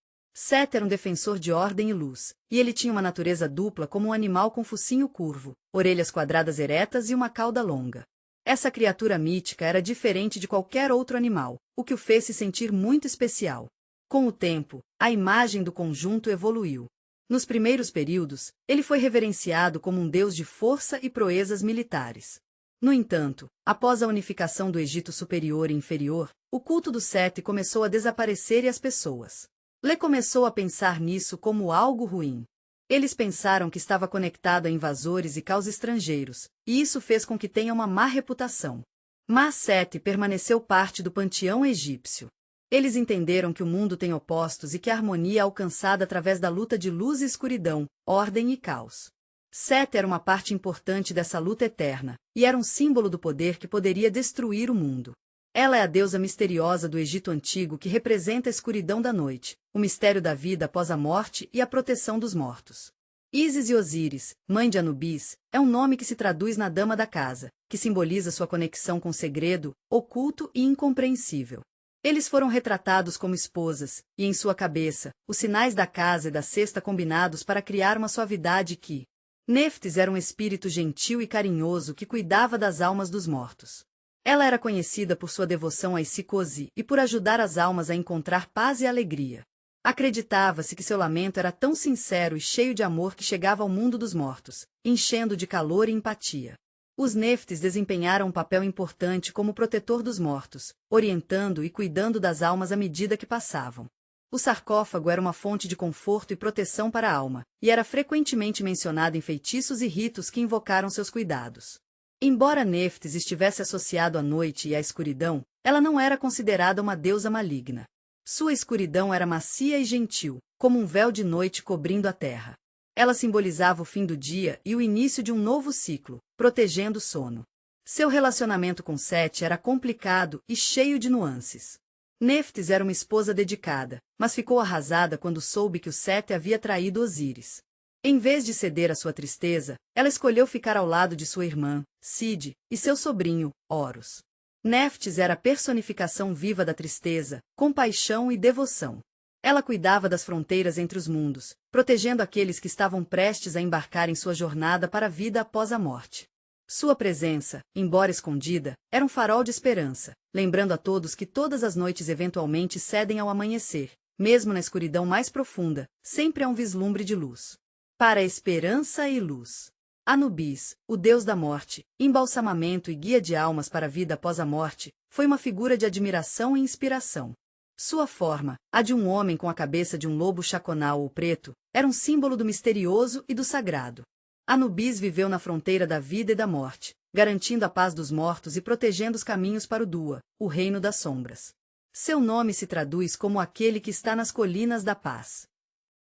era um defensor de ordem e luz, e ele tinha uma natureza dupla como um animal com focinho curvo, orelhas quadradas eretas e uma cauda longa. Essa criatura mítica era diferente de qualquer outro animal, o que o fez se sentir muito especial. Com o tempo, a imagem do conjunto evoluiu. Nos primeiros períodos, ele foi reverenciado como um deus de força e proezas militares. No entanto, após a unificação do Egito Superior e Inferior, o culto do Sete começou a desaparecer e as pessoas. Lê começou a pensar nisso como algo ruim. Eles pensaram que estava conectado a invasores e caos estrangeiros, e isso fez com que tenha uma má reputação. Mas Sete permaneceu parte do panteão egípcio. Eles entenderam que o mundo tem opostos e que a harmonia é alcançada através da luta de luz e escuridão, ordem e caos. Sete era uma parte importante dessa luta eterna, e era um símbolo do poder que poderia destruir o mundo. Ela é a deusa misteriosa do Egito Antigo que representa a escuridão da noite, o mistério da vida após a morte e a proteção dos mortos. Ísis e Osíris, mãe de Anubis, é um nome que se traduz na dama da casa, que simboliza sua conexão com o segredo, oculto e incompreensível. Eles foram retratados como esposas, e em sua cabeça, os sinais da casa e da cesta combinados para criar uma suavidade que... Neftis era um espírito gentil e carinhoso que cuidava das almas dos mortos. Ela era conhecida por sua devoção a Icicosi e por ajudar as almas a encontrar paz e alegria. Acreditava-se que seu lamento era tão sincero e cheio de amor que chegava ao mundo dos mortos, enchendo de calor e empatia. Os Neftis desempenharam um papel importante como protetor dos mortos, orientando e cuidando das almas à medida que passavam. O sarcófago era uma fonte de conforto e proteção para a alma, e era frequentemente mencionado em feitiços e ritos que invocaram seus cuidados. Embora Neftis estivesse associado à noite e à escuridão, ela não era considerada uma deusa maligna. Sua escuridão era macia e gentil, como um véu de noite cobrindo a terra. Ela simbolizava o fim do dia e o início de um novo ciclo, protegendo o sono. Seu relacionamento com Sete era complicado e cheio de nuances. Neftis era uma esposa dedicada, mas ficou arrasada quando soube que o Sete havia traído Osíris. Em vez de ceder à sua tristeza, ela escolheu ficar ao lado de sua irmã, Cide, e seu sobrinho, Horus. Neftis era a personificação viva da tristeza, compaixão e devoção. Ela cuidava das fronteiras entre os mundos, protegendo aqueles que estavam prestes a embarcar em sua jornada para a vida após a morte. Sua presença, embora escondida, era um farol de esperança, lembrando a todos que todas as noites eventualmente cedem ao amanhecer, mesmo na escuridão mais profunda, sempre há um vislumbre de luz. Para a esperança e luz. Anubis, o deus da morte, embalsamamento e guia de almas para a vida após a morte, foi uma figura de admiração e inspiração. Sua forma, a de um homem com a cabeça de um lobo chaconal ou preto, era um símbolo do misterioso e do sagrado. Anubis viveu na fronteira da vida e da morte, garantindo a paz dos mortos e protegendo os caminhos para o Dua, o reino das sombras. Seu nome se traduz como aquele que está nas colinas da paz.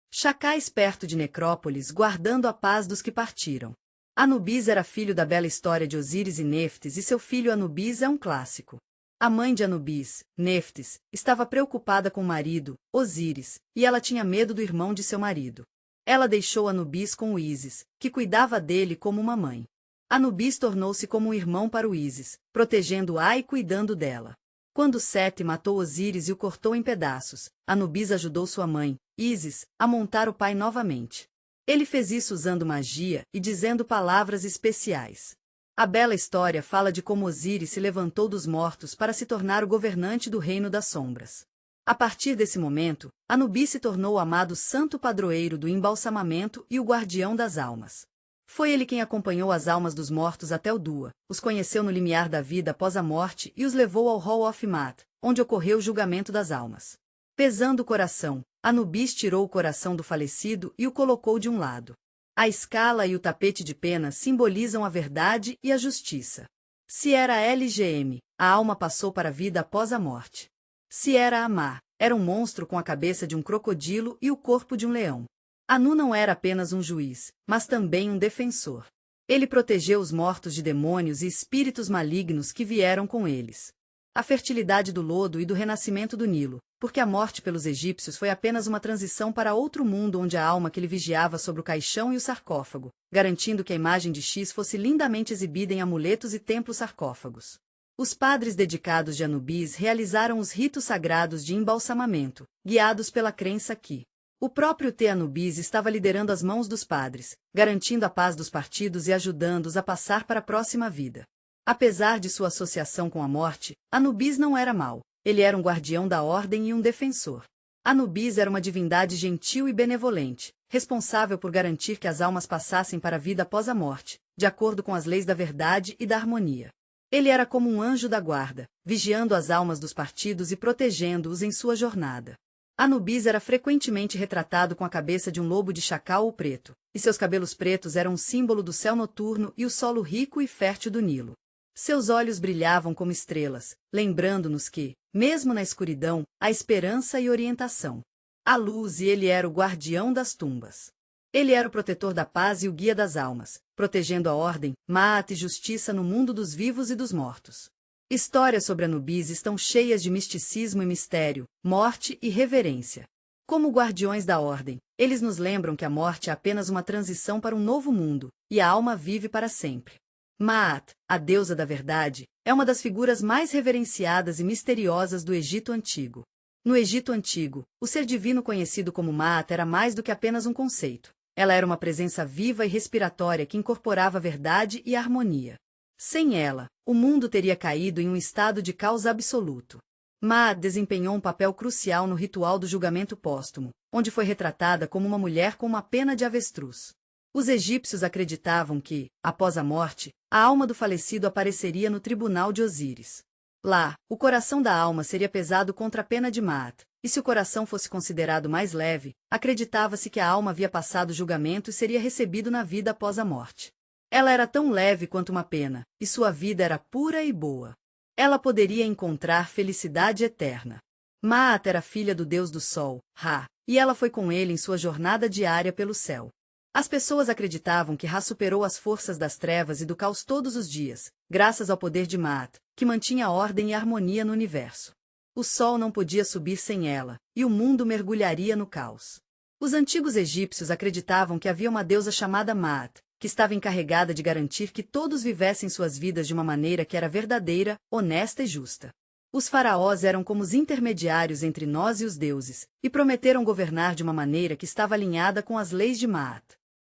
Chacais perto de Necrópolis guardando a paz dos que partiram. Anubis era filho da bela história de Osíris e Neftis e seu filho Anubis é um clássico. A mãe de Anubis, Neftis, estava preocupada com o marido, Osíris, e ela tinha medo do irmão de seu marido. Ela deixou Anubis com o Ísis, que cuidava dele como uma mãe. Anubis tornou-se como um irmão para o Ísis, protegendo-a e cuidando dela. Quando Sete matou Osíris e o cortou em pedaços, Anubis ajudou sua mãe, Ísis, a montar o pai novamente. Ele fez isso usando magia e dizendo palavras especiais. A bela história fala de como Osíris se levantou dos mortos para se tornar o governante do reino das sombras. A partir desse momento, Anubis se tornou o amado santo padroeiro do embalsamamento e o guardião das almas. Foi ele quem acompanhou as almas dos mortos até o Dua, os conheceu no limiar da vida após a morte e os levou ao Hall of Maat, onde ocorreu o julgamento das almas. Pesando o coração, Anubis tirou o coração do falecido e o colocou de um lado. A escala e o tapete de pena simbolizam a verdade e a justiça. Se era LGM, a alma passou para a vida após a morte. Se era Amar, era um monstro com a cabeça de um crocodilo e o corpo de um leão. Anu não era apenas um juiz, mas também um defensor. Ele protegeu os mortos de demônios e espíritos malignos que vieram com eles. A fertilidade do lodo e do renascimento do Nilo, porque a morte pelos egípcios foi apenas uma transição para outro mundo onde a alma que ele vigiava sobre o caixão e o sarcófago, garantindo que a imagem de X fosse lindamente exibida em amuletos e templos sarcófagos. Os padres dedicados de Anubis realizaram os ritos sagrados de embalsamamento, guiados pela crença que o próprio Anubis estava liderando as mãos dos padres, garantindo a paz dos partidos e ajudando-os a passar para a próxima vida. Apesar de sua associação com a morte, Anubis não era mau. Ele era um guardião da ordem e um defensor. Anubis era uma divindade gentil e benevolente, responsável por garantir que as almas passassem para a vida após a morte, de acordo com as leis da verdade e da harmonia. Ele era como um anjo da guarda, vigiando as almas dos partidos e protegendo-os em sua jornada. Anubis era frequentemente retratado com a cabeça de um lobo de chacal ou preto, e seus cabelos pretos eram um símbolo do céu noturno e o solo rico e fértil do Nilo. Seus olhos brilhavam como estrelas, lembrando-nos que, mesmo na escuridão, há esperança e orientação. A luz e ele era o guardião das tumbas. Ele era o protetor da paz e o guia das almas, protegendo a ordem, Maat e justiça no mundo dos vivos e dos mortos. Histórias sobre Anubis estão cheias de misticismo e mistério, morte e reverência. Como guardiões da ordem, eles nos lembram que a morte é apenas uma transição para um novo mundo, e a alma vive para sempre. Maat, a deusa da verdade, é uma das figuras mais reverenciadas e misteriosas do Egito Antigo. No Egito Antigo, o ser divino conhecido como Maat era mais do que apenas um conceito. Ela era uma presença viva e respiratória que incorporava a verdade e a harmonia. Sem ela, o mundo teria caído em um estado de caos absoluto. Maat desempenhou um papel crucial no ritual do julgamento póstumo, onde foi retratada como uma mulher com uma pena de avestruz. Os egípcios acreditavam que, após a morte, a alma do falecido apareceria no tribunal de Osíris. Lá, o coração da alma seria pesado contra a pena de Maat, e se o coração fosse considerado mais leve, acreditava-se que a alma havia passado o julgamento e seria recebido na vida após a morte. Ela era tão leve quanto uma pena, e sua vida era pura e boa. Ela poderia encontrar felicidade eterna. Maat era filha do deus do sol, Ra, e ela foi com ele em sua jornada diária pelo céu. As pessoas acreditavam que Ra superou as forças das trevas e do caos todos os dias, graças ao poder de Maat, que mantinha ordem e harmonia no universo. O sol não podia subir sem ela, e o mundo mergulharia no caos. Os antigos egípcios acreditavam que havia uma deusa chamada Maat, que estava encarregada de garantir que todos vivessem suas vidas de uma maneira que era verdadeira, honesta e justa. Os faraós eram como os intermediários entre nós e os deuses, e prometeram governar de uma maneira que estava alinhada com as leis de Maat.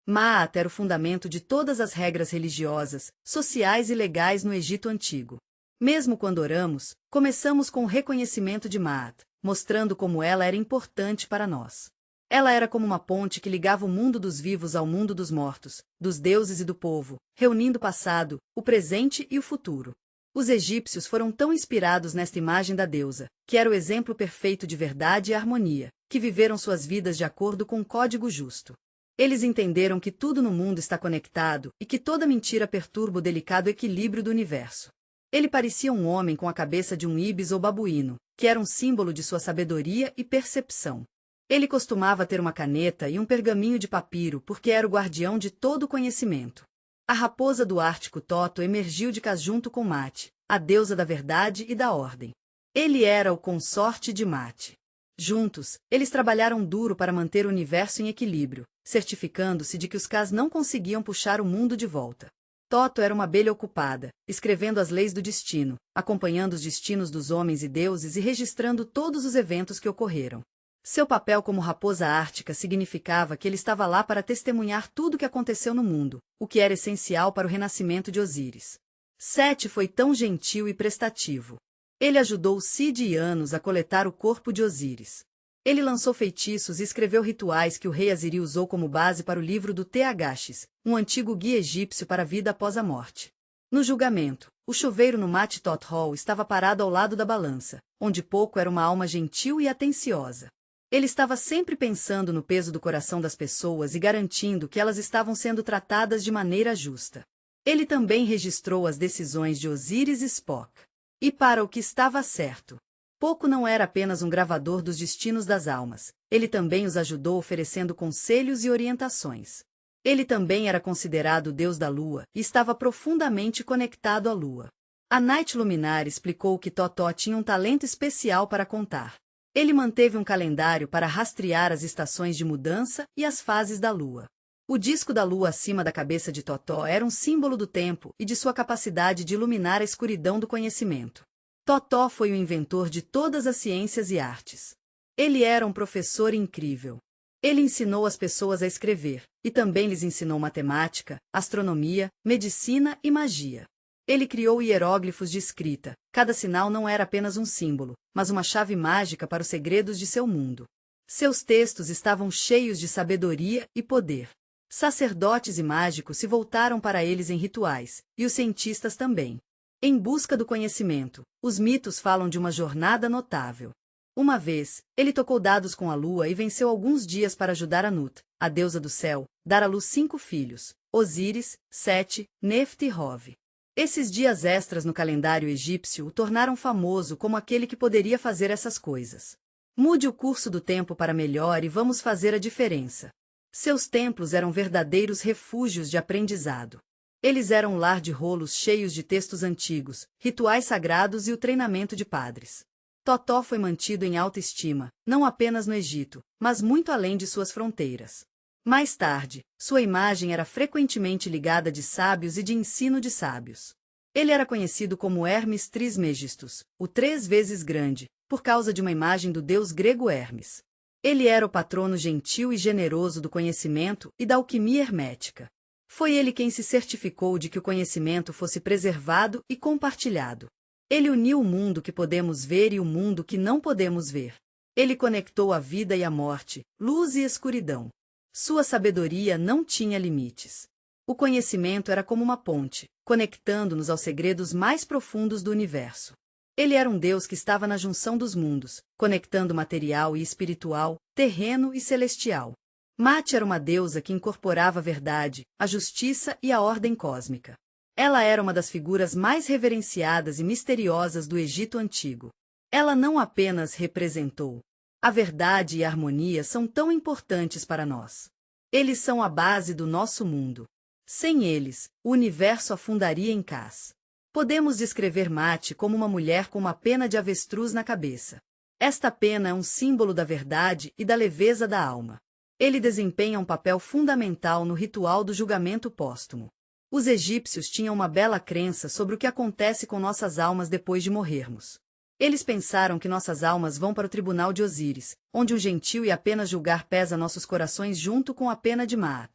Maat era o fundamento de todas as regras religiosas, sociais e legais no Egito Antigo. Mesmo quando oramos, começamos com o reconhecimento de Maat, mostrando como ela era importante para nós. Ela era como uma ponte que ligava o mundo dos vivos ao mundo dos mortos, dos deuses e do povo, reunindo o passado, o presente e o futuro. Os egípcios foram tão inspirados nesta imagem da deusa, que era o exemplo perfeito de verdade e harmonia, que viveram suas vidas de acordo com um código justo. Eles entenderam que tudo no mundo está conectado e que toda mentira perturba o delicado equilíbrio do universo. Ele parecia um homem com a cabeça de um ibis ou babuíno, que era um símbolo de sua sabedoria e percepção. Ele costumava ter uma caneta e um pergaminho de papiro porque era o guardião de todo o conhecimento. A raposa do Ártico Toto emergiu de Kas junto com Mate, a deusa da verdade e da ordem. Ele era o consorte de Mate. Juntos, eles trabalharam duro para manter o universo em equilíbrio, certificando-se de que os Kas não conseguiam puxar o mundo de volta. Toto era uma abelha ocupada, escrevendo as leis do destino, acompanhando os destinos dos homens e deuses e registrando todos os eventos que ocorreram. Seu papel como raposa ártica significava que ele estava lá para testemunhar tudo o que aconteceu no mundo, o que era essencial para o renascimento de Osíris. Sete foi tão gentil e prestativo. Ele ajudou os Sidianos a coletar o corpo de Osíris. Ele lançou feitiços e escreveu rituais que o rei Aziri usou como base para o livro do Teagashes, um antigo guia egípcio para a vida após a morte. No julgamento, o chuveiro no Mate Tot Hall estava parado ao lado da balança, onde pouco era uma alma gentil e atenciosa. Ele estava sempre pensando no peso do coração das pessoas e garantindo que elas estavam sendo tratadas de maneira justa. Ele também registrou as decisões de Osíris e Spock. E para o que estava certo. Pouco não era apenas um gravador dos destinos das almas, ele também os ajudou oferecendo conselhos e orientações. Ele também era considerado o deus da lua e estava profundamente conectado à lua. A Night Luminar explicou que Totó tinha um talento especial para contar. Ele manteve um calendário para rastrear as estações de mudança e as fases da lua. O disco da lua acima da cabeça de Totó era um símbolo do tempo e de sua capacidade de iluminar a escuridão do conhecimento. Totó foi o inventor de todas as ciências e artes. Ele era um professor incrível. Ele ensinou as pessoas a escrever, e também lhes ensinou matemática, astronomia, medicina e magia. Ele criou hieróglifos de escrita. Cada sinal não era apenas um símbolo, mas uma chave mágica para os segredos de seu mundo. Seus textos estavam cheios de sabedoria e poder. Sacerdotes e mágicos se voltaram para eles em rituais, e os cientistas também. Em busca do conhecimento, os mitos falam de uma jornada notável. Uma vez, ele tocou dados com a lua e venceu alguns dias para ajudar Anut, a deusa do céu, dar à luz 5 filhos, Osíris, Sete, Nefti e Hov. Esses dias extras no calendário egípcio o tornaram famoso como aquele que poderia fazer essas coisas. Mude o curso do tempo para melhor e vamos fazer a diferença. Seus templos eram verdadeiros refúgios de aprendizado. Eles eram um lar de rolos cheios de textos antigos, rituais sagrados e o treinamento de padres. Totó foi mantido em alta estima, não apenas no Egito, mas muito além de suas fronteiras. Mais tarde, sua imagem era frequentemente ligada de sábios e de ensino de sábios. Ele era conhecido como Hermes Trismegistus, o 3 vezes grande, por causa de uma imagem do deus grego Hermes. Ele era o patrono gentil e generoso do conhecimento e da alquimia hermética. Foi ele quem se certificou de que o conhecimento fosse preservado e compartilhado. Ele uniu o mundo que podemos ver e o mundo que não podemos ver. Ele conectou a vida e a morte, luz e escuridão. Sua sabedoria não tinha limites. O conhecimento era como uma ponte, conectando-nos aos segredos mais profundos do universo. Ele era um Deus que estava na junção dos mundos, conectando material e espiritual, terreno e celestial. Mate era uma deusa que incorporava a verdade, a justiça e a ordem cósmica. Ela era uma das figuras mais reverenciadas e misteriosas do Egito Antigo. Ela não apenas representou. A verdade e a harmonia são tão importantes para nós. Eles são a base do nosso mundo. Sem eles, o universo afundaria em caos. Podemos descrever Mate como uma mulher com uma pena de avestruz na cabeça. Esta pena é um símbolo da verdade e da leveza da alma. Ele desempenha um papel fundamental no ritual do julgamento póstumo. Os egípcios tinham uma bela crença sobre o que acontece com nossas almas depois de morrermos. Eles pensaram que nossas almas vão para o tribunal de Osíris, onde um gentil e apenas julgar pesa nossos corações junto com a pena de Maat.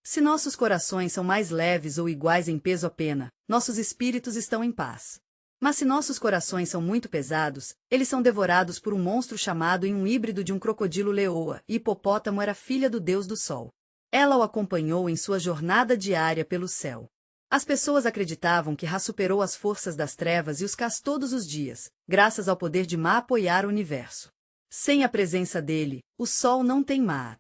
Se nossos corações são mais leves ou iguais em peso à pena, nossos espíritos estão em paz. Mas se nossos corações são muito pesados, eles são devorados por um monstro chamado em um híbrido de um crocodilo-leoa, e Hipopótamo era filha do deus do sol. Ela o acompanhou em sua jornada diária pelo céu. As pessoas acreditavam que Ra superou as forças das trevas e os cás todos os dias, graças ao poder de Ma apoiar o universo. Sem a presença dele, o sol não tem Maat.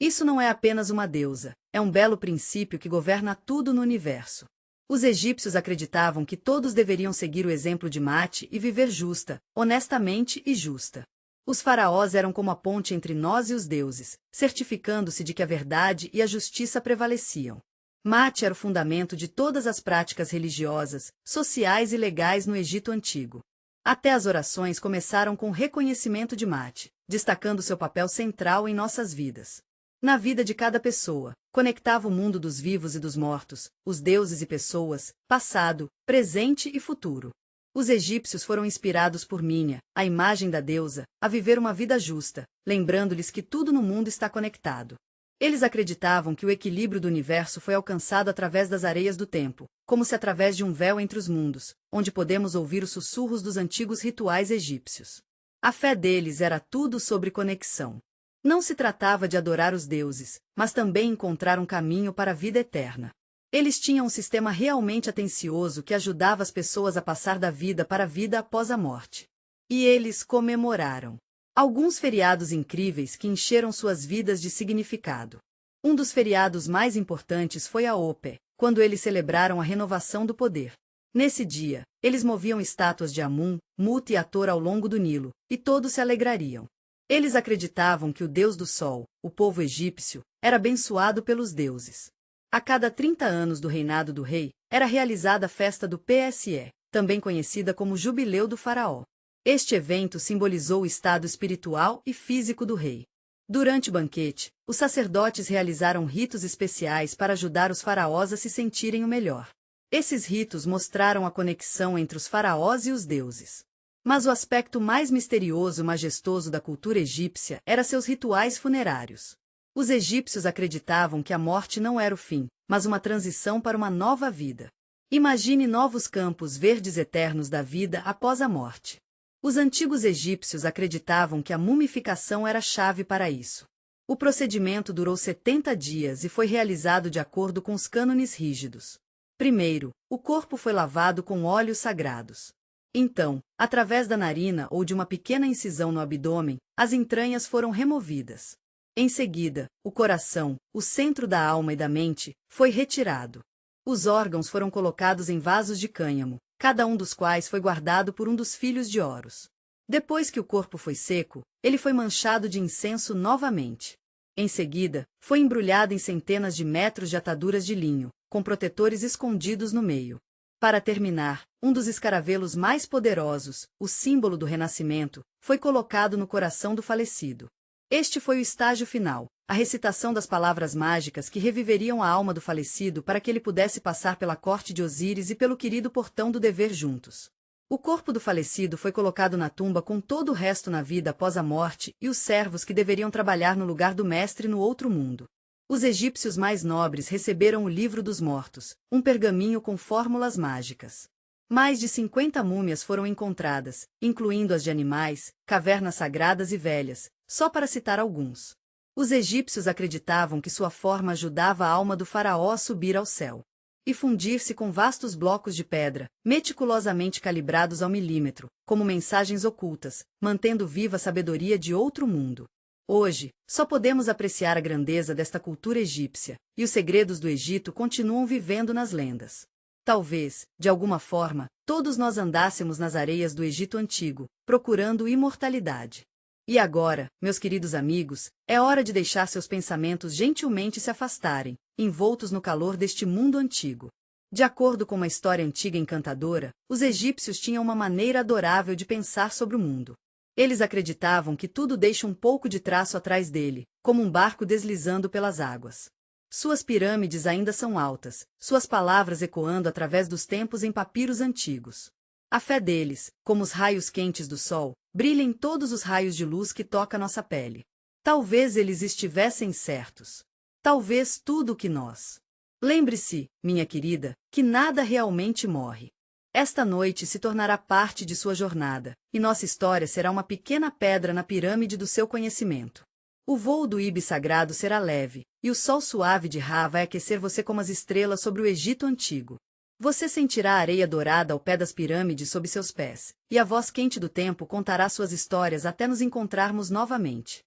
Isso não é apenas uma deusa, é um belo princípio que governa tudo no universo. Os egípcios acreditavam que todos deveriam seguir o exemplo de Mate e viver justa, honestamente e justa. Os faraós eram como a ponte entre nós e os deuses, certificando-se de que a verdade e a justiça prevaleciam. Mate era o fundamento de todas as práticas religiosas, sociais e legais no Egito Antigo. Até as orações começaram com o reconhecimento de Mate, destacando seu papel central em nossas vidas. Na vida de cada pessoa, conectava o mundo dos vivos e dos mortos, os deuses e pessoas, passado, presente e futuro. Os egípcios foram inspirados por Minha, a imagem da deusa, a viver uma vida justa, lembrando-lhes que tudo no mundo está conectado. Eles acreditavam que o equilíbrio do universo foi alcançado através das areias do tempo, como se através de um véu entre os mundos, onde podemos ouvir os sussurros dos antigos rituais egípcios. A fé deles era tudo sobre conexão. Não se tratava de adorar os deuses, mas também encontrar um caminho para a vida eterna. Eles tinham um sistema realmente atencioso que ajudava as pessoas a passar da vida para a vida após a morte. E eles comemoraram alguns feriados incríveis que encheram suas vidas de significado. Um dos feriados mais importantes foi a Ope, quando eles celebraram a renovação do poder. Nesse dia, eles moviam estátuas de Amun, Mut e Ator ao longo do Nilo, e todos se alegrariam. Eles acreditavam que o deus do sol, o povo egípcio, era abençoado pelos deuses. A cada 30 anos do reinado do rei, era realizada a festa do PSE, também conhecida como Jubileu do Faraó. Este evento simbolizou o estado espiritual e físico do rei. Durante o banquete, os sacerdotes realizaram ritos especiais para ajudar os faraós a se sentirem o melhor. Esses ritos mostraram a conexão entre os faraós e os deuses. Mas o aspecto mais misterioso e majestoso da cultura egípcia era seus rituais funerários. Os egípcios acreditavam que a morte não era o fim, mas uma transição para uma nova vida. Imagine novos campos verdes eternos da vida após a morte. Os antigos egípcios acreditavam que a mumificação era a chave para isso. O procedimento durou 70 dias e foi realizado de acordo com os cânones rígidos. Primeiro, o corpo foi lavado com óleos sagrados. Então, através da narina ou de uma pequena incisão no abdômen, as entranhas foram removidas. Em seguida, o coração, o centro da alma e da mente, foi retirado. Os órgãos foram colocados em vasos de cânhamo, cada um dos quais foi guardado por um dos filhos de Horus. Depois que o corpo foi seco, ele foi manchado de incenso novamente. Em seguida, foi embrulhado em centenas de metros de ataduras de linho, com protetores escondidos no meio. Para terminar, um dos escaravelos mais poderosos, o símbolo do renascimento, foi colocado no coração do falecido. Este foi o estágio final, a recitação das palavras mágicas que reviveriam a alma do falecido para que ele pudesse passar pela corte de Osíris e pelo querido portão do dever juntos. O corpo do falecido foi colocado na tumba com todo o resto na vida após a morte e os servos que deveriam trabalhar no lugar do mestre no outro mundo. Os egípcios mais nobres receberam o Livro dos Mortos, um pergaminho com fórmulas mágicas. Mais de 50 múmias foram encontradas, incluindo as de animais, cavernas sagradas e velhas, só para citar alguns. Os egípcios acreditavam que sua forma ajudava a alma do faraó a subir ao céu e fundir-se com vastos blocos de pedra, meticulosamente calibrados ao milímetro, como mensagens ocultas, mantendo viva a sabedoria de outro mundo. Hoje, só podemos apreciar a grandeza desta cultura egípcia, e os segredos do Egito continuam vivendo nas lendas. Talvez, de alguma forma, todos nós andássemos nas areias do Egito Antigo, procurando imortalidade. E agora, meus queridos amigos, é hora de deixar seus pensamentos gentilmente se afastarem, envoltos no calor deste mundo antigo. De acordo com uma história antiga encantadora, os egípcios tinham uma maneira adorável de pensar sobre o mundo. Eles acreditavam que tudo deixa um pouco de traço atrás dele, como um barco deslizando pelas águas. Suas pirâmides ainda são altas, suas palavras ecoando através dos tempos em papiros antigos. A fé deles, como os raios quentes do sol, brilha em todos os raios de luz que toca nossa pele. Talvez eles estivessem certos. Talvez tudo o que nós. Lembre-se, minha querida, que nada realmente morre. Esta noite se tornará parte de sua jornada, e nossa história será uma pequena pedra na pirâmide do seu conhecimento. O voo do Ibis sagrado será leve, e o sol suave de Ra vai aquecer você como as estrelas sobre o Egito antigo. Você sentirá a areia dourada ao pé das pirâmides sob seus pés, e a voz quente do tempo contará suas histórias até nos encontrarmos novamente.